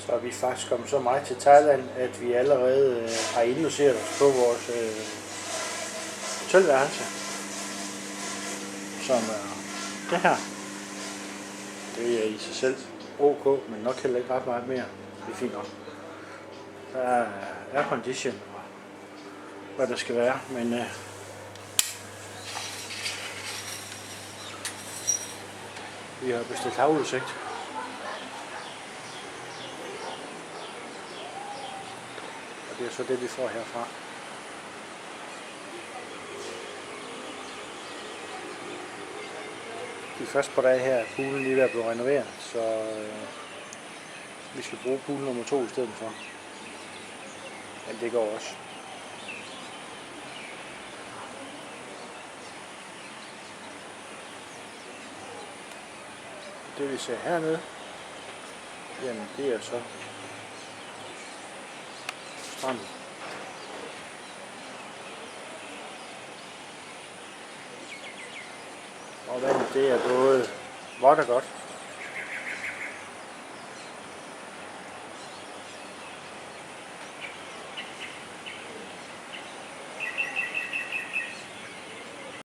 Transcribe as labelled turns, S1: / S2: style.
S1: Så er vi faktisk kommet så meget til Thailand, at vi allerede har indlogeret os på vores hotelværelse, som er det her. Det er i sig selv ok, men nok heller ikke ret meget mere. Det er fint nok. Der er aircondition og hvad der skal være, men vi har bestilt havudsigt. Og det er så det, vi får herfra. De første par dage her er poolen lige ved at blive renoveret, så vi skal bruge pool nummer 2 i stedet for. Men det går også. Det vi ser hernede, jamen det er så stranden. Og vandet det er både vådt og godt.